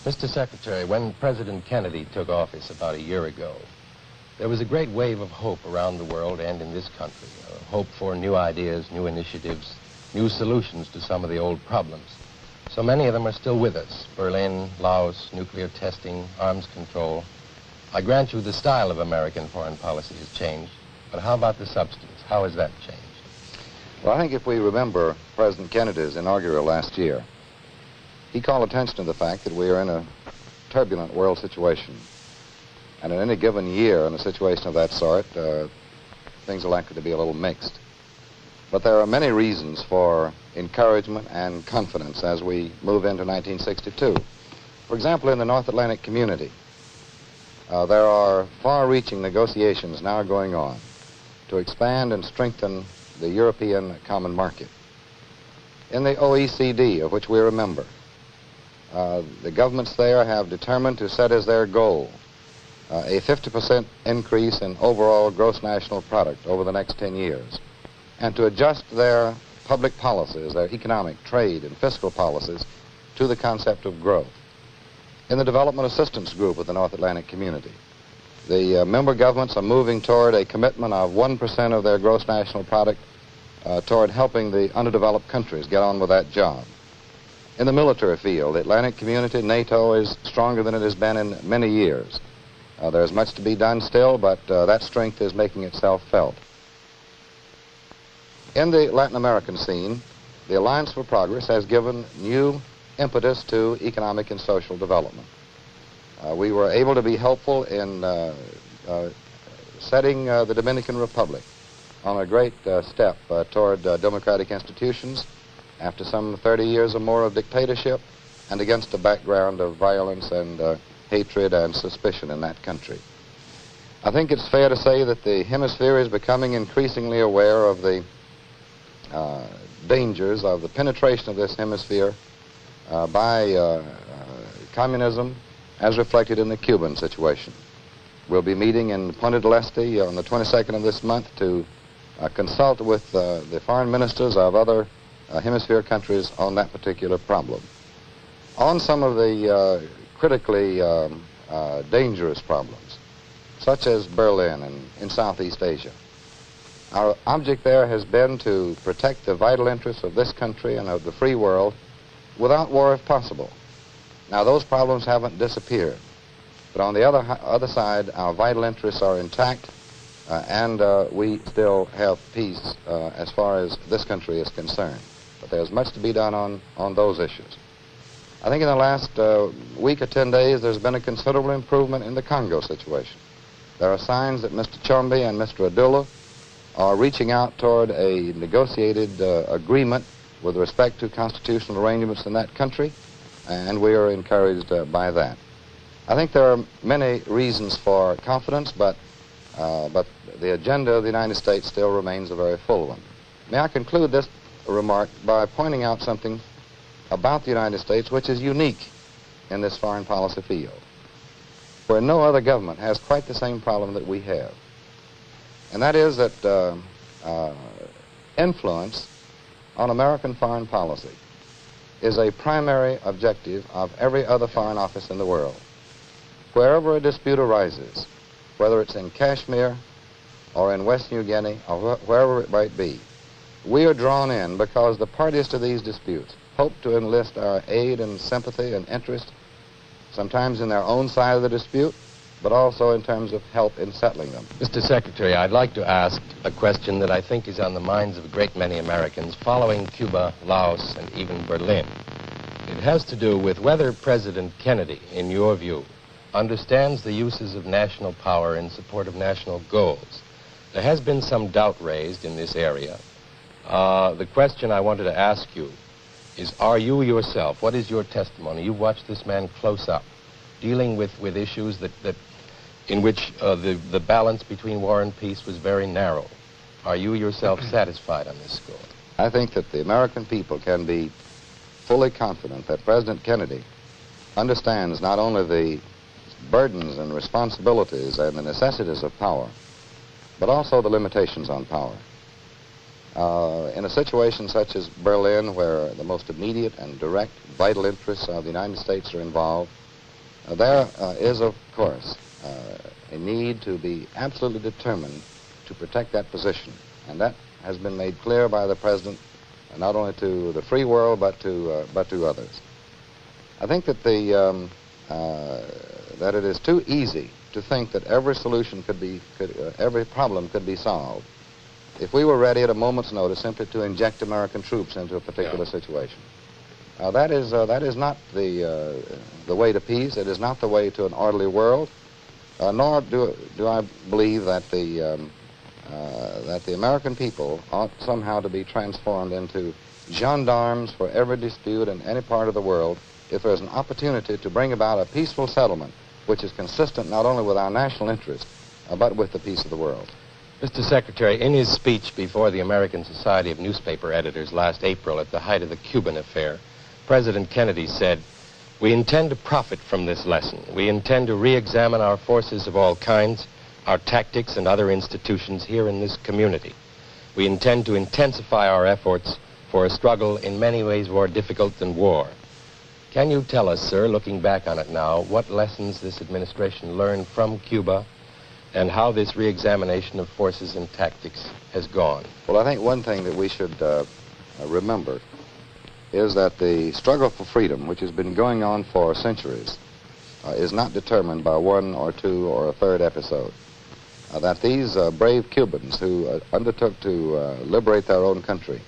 Mr. Secretary, when President Kennedy took office about a year ago, there was a great wave of hope around the world and in this country. Hope for new ideas, new initiatives, new solutions to some of the old problems. So many of them are still with us. Berlin, Laos, nuclear testing, arms control. I grant you the style of American foreign policy has changed, but how about the substance? How has that changed? Well, I think if we remember President Kennedy's inaugural last year, he called attention to the fact that we are in a turbulent world situation. And in any given year in a situation of that sort, things are likely to be a little mixed. But there are many reasons for encouragement and confidence as we move into 1962. For example, in the North Atlantic community, there are far-reaching negotiations now going on to expand and strengthen the European common market. In the OECD, of which we are a member, the governments there have determined to set as their goal a 50% increase in overall gross national product over the next 10 years, and to adjust their public policies, their economic, trade, and fiscal policies to the concept of growth. In the Development Assistance Group of the North Atlantic Community, the member governments are moving toward a commitment of 1% of their gross national product toward helping the underdeveloped countries get on with that job. In the military field, the Atlantic community, NATO, is stronger than it has been in many years. There's much to be done still, but that strength is making itself felt. In the Latin American scene, the Alliance for Progress has given new impetus to economic and social development. We were able to be helpful in setting the Dominican Republic on a great step toward democratic institutions after some 30 years or more of dictatorship and against a background of violence and hatred and suspicion in that country. I think it's fair to say that the hemisphere is becoming increasingly aware of the dangers of the penetration of this hemisphere by communism as reflected in the Cuban situation. We'll be meeting in Punta del Este on the 22nd of this month to consult with the foreign ministers of other hemisphere countries on that particular problem. On some of the critically dangerous problems, such as Berlin and in Southeast Asia, our object there has been to protect the vital interests of this country and of the free world without war if possible. Now, those problems haven't disappeared, but on the other side, our vital interests are intact, and we still have peace as far as this country is concerned. But there's much to be done on those issues. I think in the last week or 10 days, there's been a considerable improvement in the Congo situation. There are signs that Mr. Chombe and Mr. Adula are reaching out toward a negotiated agreement with respect to constitutional arrangements in that country, and we are encouraged by that. I think there are many reasons for confidence, but the agenda of the United States still remains a very full one. May I conclude this remark by pointing out something about the United States which is unique in this foreign policy field, where no other government has quite the same problem that we have. And that is that influence on American foreign policy is a primary objective of every other foreign office in the world. Wherever a dispute arises, whether it's in Kashmir or in West New Guinea or wherever it might be, we are drawn in because the parties to these disputes hope to enlist our aid and sympathy and interest, sometimes in their own side of the dispute, but also in terms of help in settling them. Mr. Secretary, I'd like to ask a question that I think is on the minds of a great many Americans following Cuba, Laos, and even Berlin. It has to do with whether President Kennedy, in your view, understands the uses of national power in support of national goals. There has been some doubt raised in this area. The question I wanted to ask you is, are you yourself, what is your testimony? You watched this man close up, dealing with issues in which the balance between war and peace was very narrow. Are you yourself satisfied on this score? I think that the American people can be fully confident that President Kennedy understands not only the burdens and responsibilities and the necessities of power, but also the limitations on power. In a situation such as Berlin, where the most immediate and direct vital interests of the United States are involved, There is, of course, a need to be absolutely determined to protect that position. And that has been made clear by the President, not only to the free world, but to others. I think that that it is too easy to think that every solution every problem could be solved if we were ready at a moment's notice simply to inject American troops into a particular situation. That is not the way to peace. It is not the way to an orderly world. Nor do I believe that the American people ought somehow to be transformed into gendarmes for every dispute in any part of the world if there's an opportunity to bring about a peaceful settlement which is consistent not only with our national interest, but with the peace of the world. Mr. Secretary, in his speech before the American Society of Newspaper Editors last April at the height of the Cuban affair, President Kennedy said, "We intend to profit from this lesson. We intend to re-examine our forces of all kinds, our tactics and other institutions here in this community. We intend to intensify our efforts for a struggle in many ways more difficult than war." Can you tell us, sir, looking back on it now, what lessons this administration learned from Cuba and how this re-examination of forces and tactics has gone? Well, I think one thing that we should remember is that the struggle for freedom, which has been going on for centuries, is not determined by one or two or a third episode. That these brave Cubans who undertook to liberate their own country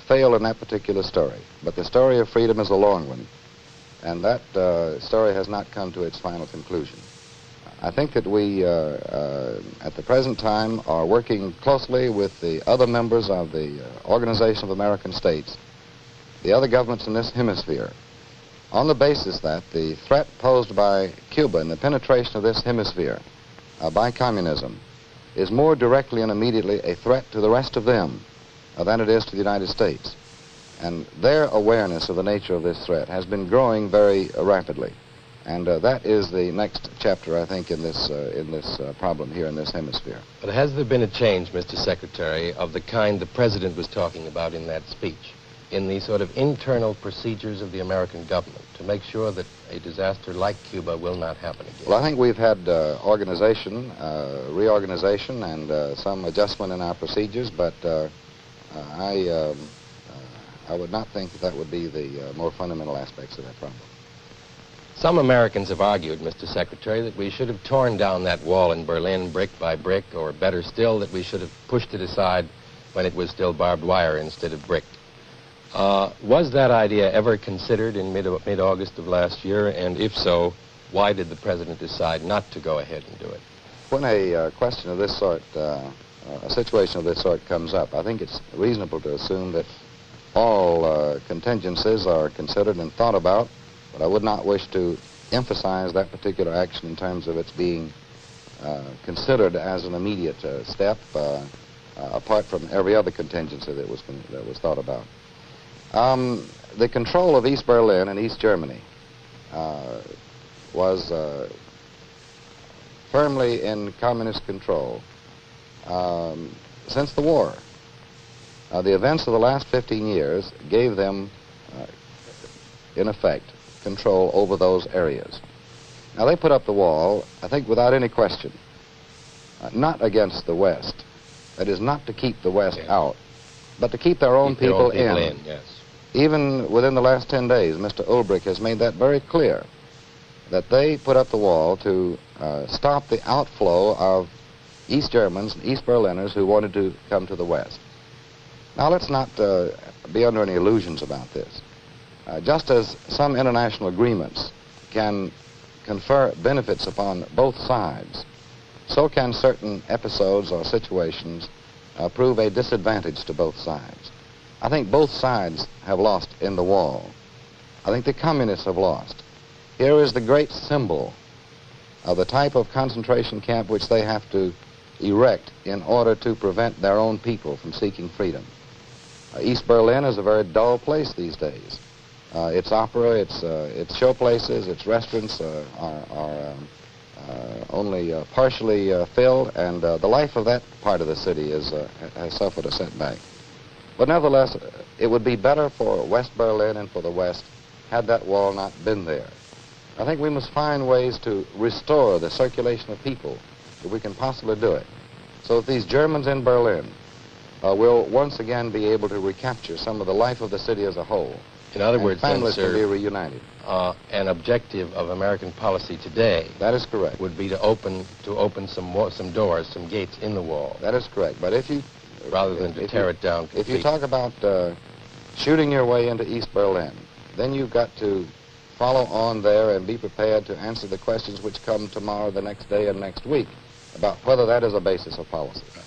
failed in that particular story. But the story of freedom is a long one, and that story has not come to its final conclusion. I think that we, at the present time, are working closely with the other members of the Organization of American States, the other governments in this hemisphere, on the basis that the threat posed by Cuba and the penetration of this hemisphere by communism is more directly and immediately a threat to the rest of them than it is to the United States. And their awareness of the nature of this threat has been growing very rapidly. And that is the next chapter, I think, in this problem here in this hemisphere. But has there been a change, Mr. Secretary, of the kind the President was talking about in that speech, in the sort of internal procedures of the American government to make sure that a disaster like Cuba will not happen again? Well, I think we've had organization, reorganization, and some adjustment in our procedures, but I would not think that would be the more fundamental aspects of that problem. Some Americans have argued, Mr. Secretary, that we should have torn down that wall in Berlin brick by brick, or better still, that we should have pushed it aside when it was still barbed wire instead of brick. Was that idea ever considered in mid-August of last year? And if so, why did the President decide not to go ahead and do it? When a question of this sort, a situation of this sort comes up, I think it's reasonable to assume that all contingencies are considered and thought about, but I would not wish to emphasize that particular action in terms of its being considered as an immediate step, apart from every other contingency that was thought about. The control of East Berlin and East Germany was firmly in communist control since the war. The events of the last 15 years gave them, in effect, control over those areas. Now, they put up the wall, I think, without any question, not against the West. That is, not to keep the West out, but to keep their own people in. Yes. Even within the last 10 days, Mr. Ulbricht has made that very clear, that they put up the wall to stop the outflow of East Germans and East Berliners who wanted to come to the West. Now, let's not be under any illusions about this. Just as some international agreements can confer benefits upon both sides, so can certain episodes or situations prove a disadvantage to both sides. I think both sides have lost in the wall. I think the communists have lost. Here is the great symbol of the type of concentration camp which they have to erect in order to prevent their own people from seeking freedom. East Berlin is a very dull place these days. Its opera, its show places, its restaurants are only partially filled, and the life of that part of the city has suffered a setback. But nevertheless, it would be better for West Berlin and for the West had that wall not been there. I think we must find ways to restore the circulation of people, if we can possibly do it, so that these Germans in Berlin will once again be able to recapture some of the life of the city as a whole. In other words, then, families can be sir, reunited. an objective of American policy today That is correct. would be to open some doors, some gates in the wall, That is correct. But if you... rather than to tear it down If completely. you talk about shooting your way into East Berlin, then you've got to follow on there and be prepared to answer the questions which come tomorrow, the next day, and next week about whether that is a basis of policy. Right.